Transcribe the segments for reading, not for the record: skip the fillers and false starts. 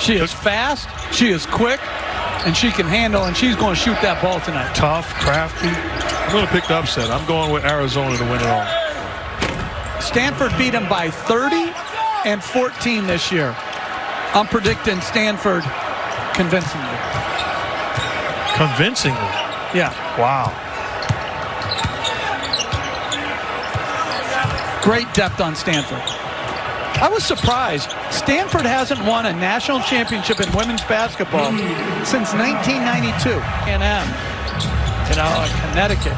She is fast, she is quick, and she can handle, and she's going to shoot that ball tonight. Tough, crafty. I'm going to pick the upset. I'm going with Arizona to win it all. Stanford beat them by 30 and 14 this year. I'm predicting Stanford convincingly. Convincingly? Yeah. Wow. Great depth on Stanford. I was surprised. Stanford hasn't won a national championship in women's basketball since 1992. A&M, Connecticut.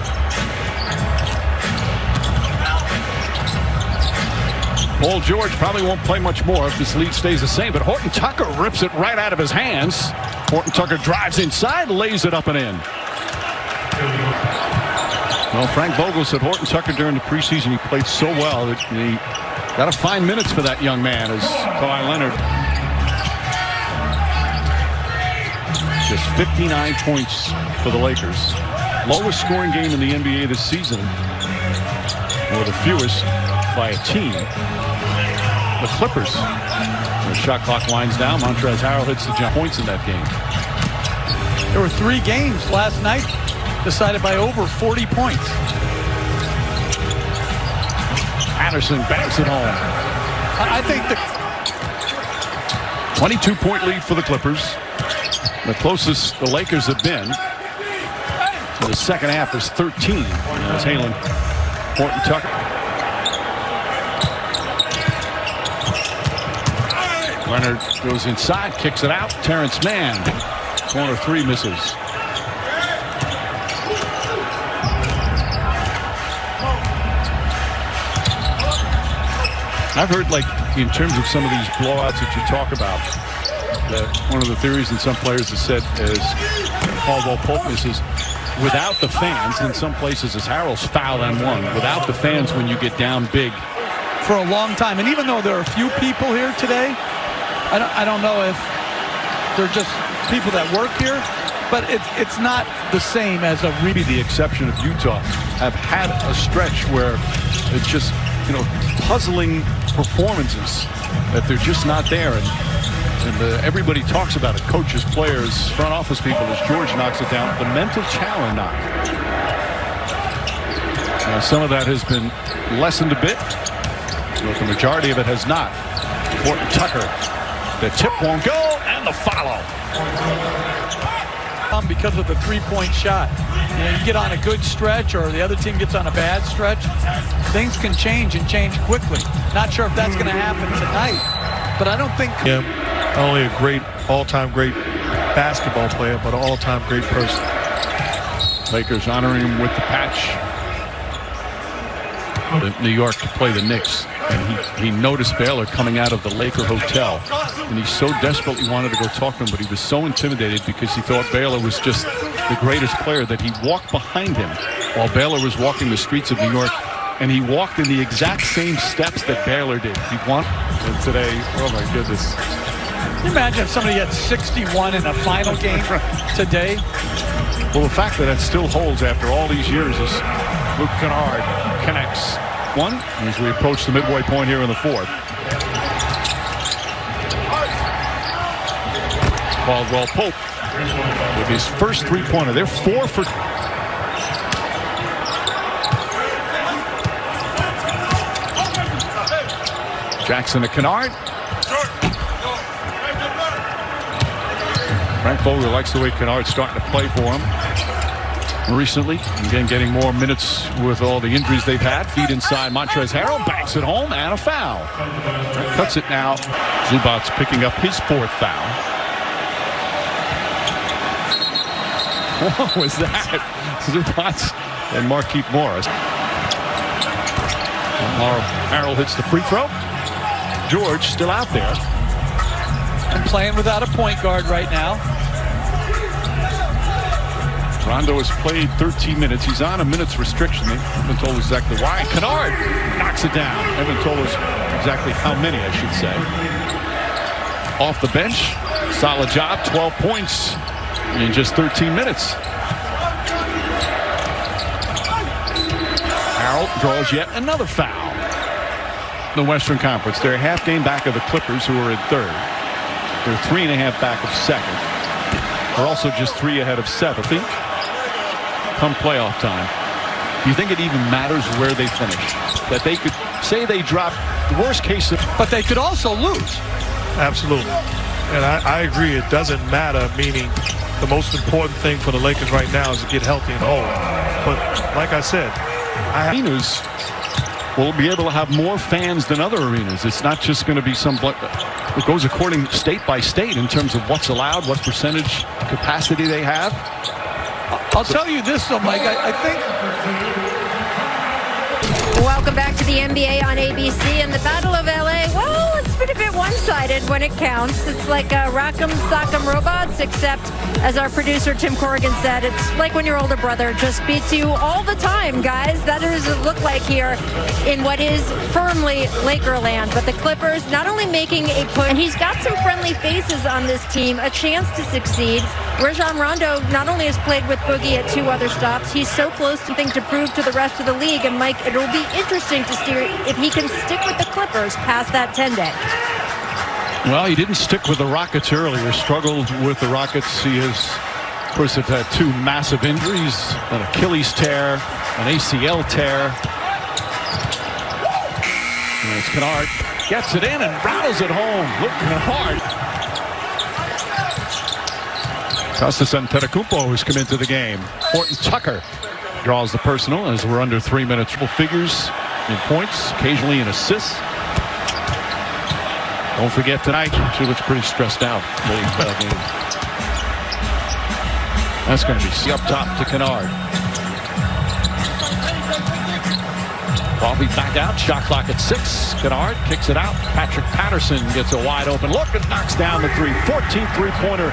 Paul George probably won't play much more if this lead stays the same, but Horton Tucker rips it right out of his hands. Horton Tucker drives inside, lays it up and in. Well, Frank Vogel said Horton Tucker during the preseason, he played so well that he got to find minutes for that young man, as Kawhi Leonard. Just 59 points for the Lakers. Lowest scoring game in the NBA this season, or the fewest by a team. The Clippers. The shot clock winds down. Montrezl Harrell hits the jump points in that game. There were 3 games last night decided by over 40 points. Patterson banks it home. I think the 22-point lead for the Clippers. The closest the Lakers have been to the second half is 13. As Halen, Horton Tucker. Leonard goes inside, kicks it out. Terrence Mann, corner 3 misses. I've heard, like, in terms of some of these blowouts that you talk about, that one of the theories in some players has said, as Caldwell Pope misses, without the fans, in some places, as Harrell's foul and one, without the fans when you get down big. For a long time, and even though there are a few people here today, I don't know if they're just people that work here, but it's not the same as a Maybe the exception of Utah have had a stretch where it's just, puzzling performances that they're just not there, and everybody talks about it, coaches, players, front office people, as George knocks it down. The mental challenge knock. Now, some of that has been lessened a bit, but the majority of it has not. Horton Tucker, the tip won't go, and the follow. Because of the 3-point shot. You get on a good stretch, or the other team gets on a bad stretch, things can change and change quickly. Not sure if that's going to happen tonight, but I don't think. Yeah, not only a great, all-time great basketball player, but an all-time great person. Lakers honoring him with the patch. New York to play the Knicks, and he noticed Baylor coming out of the Laker hotel, and he so desperately wanted to go talk to him, but he was so intimidated because he thought Baylor was just the greatest player that he walked behind him while Baylor was walking the streets of New York, and he walked in the exact same steps that Baylor did. He won, and today, oh my goodness. Can you imagine if somebody had 61 in a final game today? Well, the fact that it still holds after all these years is Luke Kennard connects one as we approach the midway point here in the 4th. Caldwell Pope with his first 3-pointer. They're 4 for. Jackson to Kennard. Frank Vogel likes the way Kennard's starting to play for him recently. Again, getting more minutes with all the injuries they've had. Feed inside. Montrezl Harrell banks it home, and a foul. Cuts it now. Zubac's picking up his 4th foul. What was that? Zubac and Markieff Morris. Harrell hits the free throw. George still out there. And playing without a point guard right now. Rondo has played 13 minutes. He's on a minutes restriction. They haven't been told exactly why. Kennard knocks it down. Haven't been told us exactly how many, I should say. Off the bench. Solid job. 12 points in just 13 minutes. Harrell draws yet another foul. The Western Conference. They're a half game back of the Clippers, who are in 3rd. They're 3.5 back of second. They're also just 3 ahead of seventh. Come playoff time, do you think it even matters where they finish? That they could say they drop the worst case, but they could also lose. Absolutely. And I agree. It doesn't matter, meaning the most important thing for the Lakers right now is to get healthy and whole. But like I said, arenas will be able to have more fans than other arenas. It's not just going to be some. It goes according state by state in terms of what's allowed, what percentage capacity they have. I'll tell you this, though, Mike. I think. Welcome back to the NBA on ABC and the Battle of LA. Well, it's been a bit one-sided when it counts. It's like Rock'em Sock'em Robots, except as our producer Tim Corrigan said, it's like when your older brother just beats you all the time, guys. That does it look like here in what is firmly Lakerland. But the Clippers not only making a push, and he's got some friendly faces on this team, a chance to succeed. Rajon Rondo not only has played with Boogie at 2 other stops, he's so close to things to prove to the rest of the league. And Mike, it'll be interesting to see if he can stick with the Clippers past that 10-day. Well, he didn't stick with the Rockets earlier, struggled with the Rockets. He has, of course, have had 2 massive injuries, an Achilles tear, an ACL tear. And it's Kennard, gets it in and rattles it home, looking hard. Kostas Antetokounmpo has come into the game. Horton Tucker draws the personal as we're under 3 minutes. Triple figures in points, occasionally in assists. Don't forget tonight, she looks pretty stressed out. Game. That's going to be up top to Kennard. Coffee back out, shot clock at 6. Kennard kicks it out. Patrick Patterson gets a wide open look and knocks down the 3. 14 3-pointer.